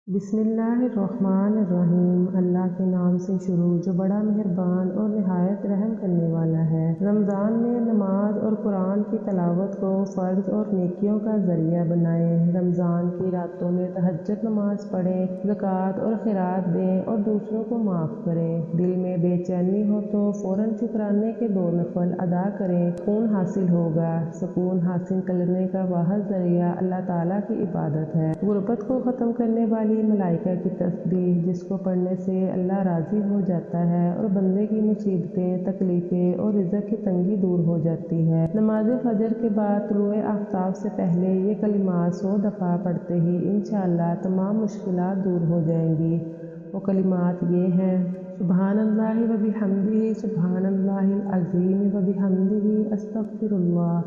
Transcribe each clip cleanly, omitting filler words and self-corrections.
बिस्मिल्लाहिर्रहमानिर्रहीम। अल्लाह के नाम से शुरू जो बड़ा मेहरबान और निहायत रहम करने वाला है। रमज़ान में नमाज और कुरान की तलावत को फ़र्ज और नेकियों का ज़रिया बनाएं। रमज़ान की रातों में तहज्जुद नमाज पढ़ें, ज़कात और खैरात दें और दूसरों को माफ़ करें। दिल में बेचैनी हो तो फ़ौरन शुक्राने के 2 नफल अदा करें, सुकून हासिल होगा। सुकून हासिल करने का वाहिद ज़रिया अल्लाह ताला की इबादत है। गुर्बत को ख़त्म करने वाली मलाइका की तस्बीह जिसको पढ़ने से अल्लाह राज़ी हो जाता है और बंदे की मुसीबतें, तकलीफ़ें और रिज़्क़ की तंगी दूर हो जाती है। नमाज फजर के बाद तुलुए आफ्ताब से पहले ये कलिमात 100 दफ़ा पढ़ते ही इंशाअल्लाह तमाम मुश्किलात दूर हो जाएंगी। वो कलिमात ये हैं: सुब्हानल्लाहि व बिहम्दिही, सुब्हानल्लाहिल अज़ीम व बिहम्दिही, अस्तग़फिरुल्लाह।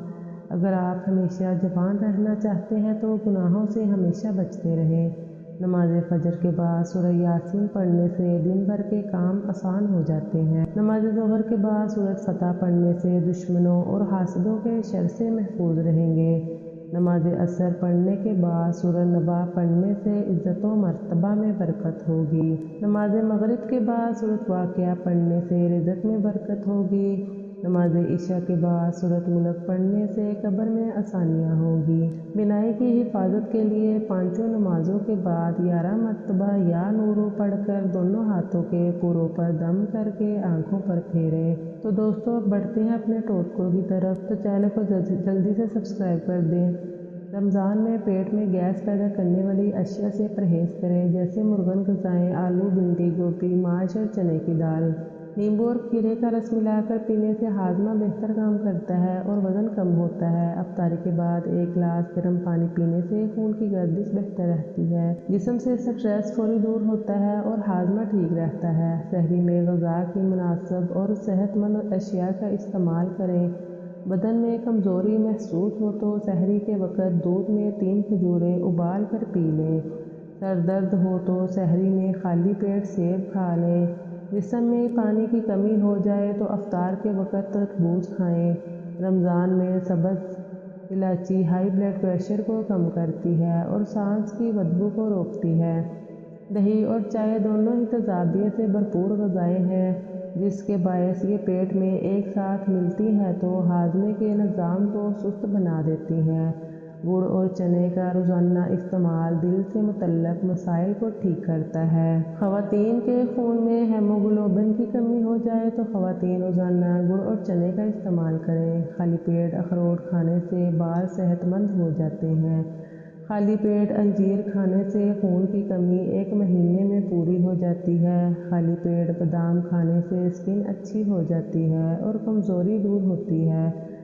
अगर आप हमेशा जवान रहना चाहते हैं तो गुनाहों से हमेशा बचते रहें। नमाज फजर के बाद सूरह यासीन पढ़ने से दिन भर के काम आसान हो जाते हैं। नमाज ज़ोहर के बाद सूरत फतह पढ़ने से दुश्मनों और हासदों के शर से महफूज रहेंगे। नमाज असर पढ़ने के बाद सूरह नबा पढ़ने से इज़्ज़त व मर्तबा में बरकत होगी। नमाज मगरिब के बाद सूरत वाक़िया पढ़ने से रिज़्क़ में बरकत होगी। नमाज इशा के बाद सूरत मुल्क पढ़ने से कब्र में आसानियाँ होगी। बिनाई की हिफाजत के लिए पाँचों नमाजों के बाद 11 मरतबा या नूरू पढ़कर दोनों हाथों के पुरों पर दम करके आँखों पर फेरें। तो दोस्तों, अब बढ़ते हैं अपने टोटकों की तरफ। तो चैनल को जल्दी से सब्सक्राइब कर दें। रमज़ान में पेट में गैस पैदा करने वाली अशिया से परहेज़ करें, जैसे मुर्गन ग़िज़ाएँ, आलू, भिंडी, गोभी, माश और चने की दाल। नींबू और खीरे का रस मिलाकर पीने से हाजमा बेहतर काम करता है और वज़न कम होता है। अफ्तारी के बाद 1 गिलास गर्म पानी पीने से खून की गर्दिश बेहतर रहती है, जिस्म से स्ट्रेस फौरी दूर होता है और हाजमा ठीक रहता है। सहरी में ग़िज़ा की मुनासिब और सेहतमंद अशिया का इस्तेमाल करें। बदन में कमज़ोरी महसूस हो तो सहरी के वक़्त दूध में 3 खजूरें उबाल कर पी लें। सर दर्द हो तो सहरी में खाली पेट सेब खा लें। जिस्म में पानी की कमी हो जाए तो अफ्तार के वक़्त तरबूज खाएं। रमज़ान में सब्ज़ इलायची हाई ब्लड प्रेशर को कम करती है और सांस की बदबू को रोकती है। दही और चाय दोनों ही तेज़ाबियत से भरपूर ग़िज़ाएँ हैं, जिसके बायस ये पेट में एक साथ मिलती हैं तो हाजमे के निज़ाम को सुस्त बना देती हैं। गुड़ और चने का रोज़ाना इस्तेमाल दिल से मुतल्लक़ मसाइल को ठीक करता है। ख़वातीन के खून में हेमोग्लोबिन की कमी हो जाए तो ख़वातीन रोज़ाना गुड़ और चने का इस्तेमाल करें। खाली पेट अखरोट खाने से बाल सेहतमंद हो जाते हैं। खाली पेट अंजीर खाने से खून की कमी 1 महीने में पूरी हो जाती है। खाली पेट बादाम खाने से स्किन अच्छी हो जाती है और कमज़ोरी दूर होती है।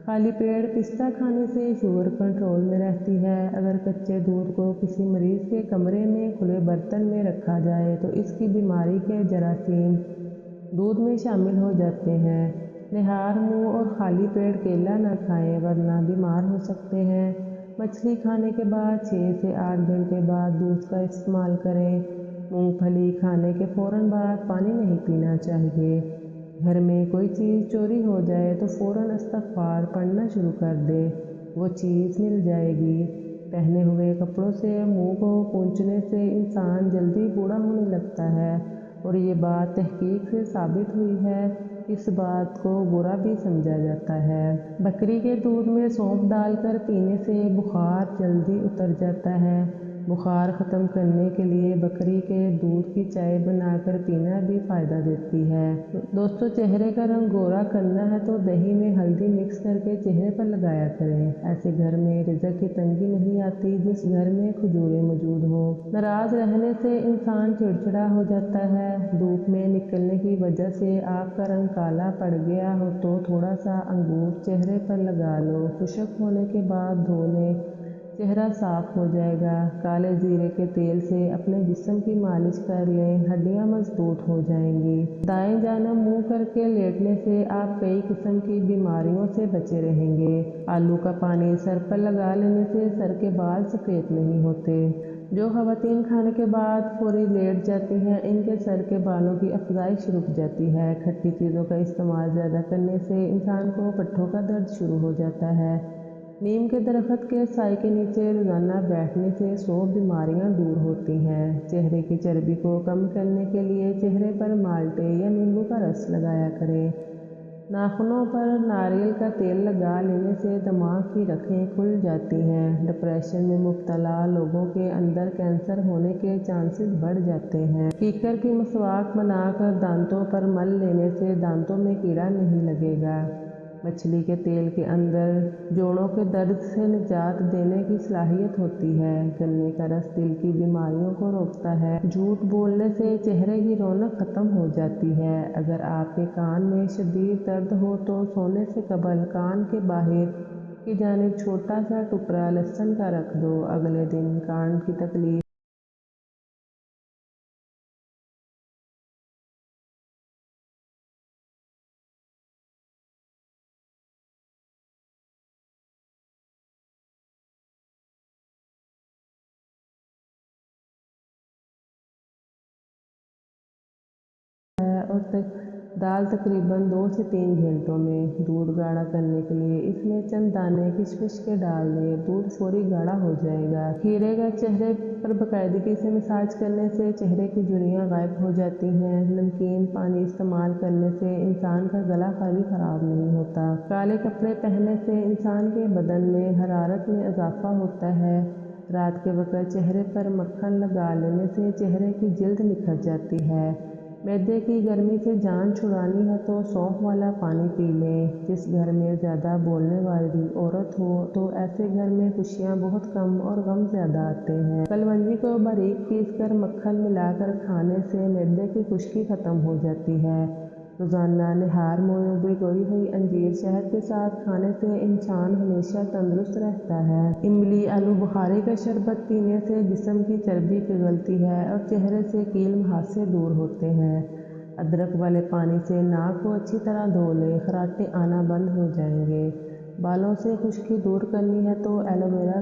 खाली पेट पिस्ता खाने से शुगर कंट्रोल में रहती है। अगर कच्चे दूध को किसी मरीज़ के कमरे में खुले बर्तन में रखा जाए तो इसकी बीमारी के जरासीम दूध में शामिल हो जाते हैं। निहार मुँह और खाली पेट केला न खाएं, वरना बीमार हो सकते हैं। मछली खाने के बाद 6 से 8 घंटे बाद दूध का इस्तेमाल करें। मूंगफली खाने के फ़ौरन बाद पानी नहीं पीना चाहिए। घर में कोई चीज़ चोरी हो जाए तो फ़ौरन इस्तग़फ़ार पढ़ना शुरू कर दे, वो चीज़ मिल जाएगी। पहने हुए कपड़ों से मुंह को पोंछने से इंसान जल्दी बूढ़ा होने लगता है और ये बात तहकीक से साबित हुई है। इस बात को बुरा भी समझा जाता है। बकरी के दूध में सौंफ डालकर पीने से बुखार जल्दी उतर जाता है। बुखार ख़त्म करने के लिए बकरी के दूध की चाय बनाकर पीना भी फ़ायदा देती है। दोस्तों, चेहरे का रंग गोरा करना है तो दही में हल्दी मिक्स करके चेहरे पर लगाया करें। ऐसे घर में रिज़्क़ की तंगी नहीं आती जिस घर में खजूरें मौजूद हों। नाराज़ रहने से इंसान चिड़चिड़ा हो जाता है। धूप में निकलने की वजह से आपका रंग काला पड़ गया हो तो थोड़ा सा अंगूर चेहरे पर लगा लो। खुश्क होने के बाद धो लें, चेहरा साफ हो जाएगा। काले जीरे के तेल से अपने जिस्म की मालिश कर लें, हड्डियां मजबूत हो जाएंगी। दाएं जानिब मुंह करके लेटने से आप कई किस्म की बीमारियों से बचे रहेंगे। आलू का पानी सर पर लगा लेने से सर के बाल सफ़ेद नहीं होते। जो ख़वातीन खाने के बाद फौरी लेट जाती हैं, इनके सर के बालों की अफज़ाइश रुक जाती है। खट्टी चीज़ों का इस्तेमाल ज़्यादा करने से इंसान को पट्ठों का दर्द शुरू हो जाता है। नीम के दरख्त के साए के नीचे रोज़ाना बैठने से 100 बीमारियां दूर होती हैं। चेहरे की चर्बी को कम करने के लिए चेहरे पर माल्टे या नींबू का रस लगाया करें। नाखूनों पर नारियल का तेल लगा लेने से दिमाग की रखें खुल जाती हैं। डिप्रेशन में मुब्तला लोगों के अंदर कैंसर होने के चांसेस बढ़ जाते हैं। कीकर की मसवाक बनाकर दांतों पर मल लेने से दांतों में कीड़ा नहीं लगेगा। मछली के तेल के अंदर जोड़ों के दर्द से निजात देने की सलाहियत होती है। गन्ने का रस दिल की बीमारियों को रोकता है। झूठ बोलने से चेहरे की रौनक ख़त्म हो जाती है। अगर आपके कान में शदीद दर्द हो तो सोने से कबल कान के बाहर की जानिब छोटा सा टुकड़ा लहसुन का रख दो। अगले दिन कान की तकलीफ है और दाल तकरीबन 2 से 3 घंटों में। दूध गाढ़ा करने के लिए इसमें चंद दाने किशमिश के डाल दें। दूध फौरी गाढ़ा हो जाएगा। खीरे का चेहरे पर बाकायदगी से मसाज करने से चेहरे की झुर्रियाँ गायब हो जाती हैं। नमकीन पानी इस्तेमाल करने से इंसान का गला कभी ख़राब नहीं होता। काले कपड़े पहनने से इंसान के बदन में हरारत में इजाफा होता है। रात के वक्त चेहरे पर मक्खन लगा लेने से चेहरे की जिल्द निखर जाती है। मैदे की गर्मी से जान छुड़ानी है तो सौंफ वाला पानी पी लें। जिस घर में ज़्यादा बोलने वाली औरत हो तो ऐसे घर में खुशियाँ बहुत कम और गम ज़्यादा आते हैं। कलवंजी को बारीक पीस कर मक्खन मिलाकर खाने से मैदे की खुश्की ख़त्म हो जाती है। रोज़ाना निहार मुँह भिगोई हुई अंजीर शहद के साथ खाने से इंसान हमेशा तंदुरुस्त रहता है। इमली आलू बुखारे का शरबत पीने से जिस्म की चर्बी पिघलती है और चेहरे से कील मुहासे दूर होते हैं। अदरक वाले पानी से नाक को अच्छी तरह धो लें, खराटे आना बंद हो जाएंगे। बालों से खुश्की दूर करनी है तो एलोवेरा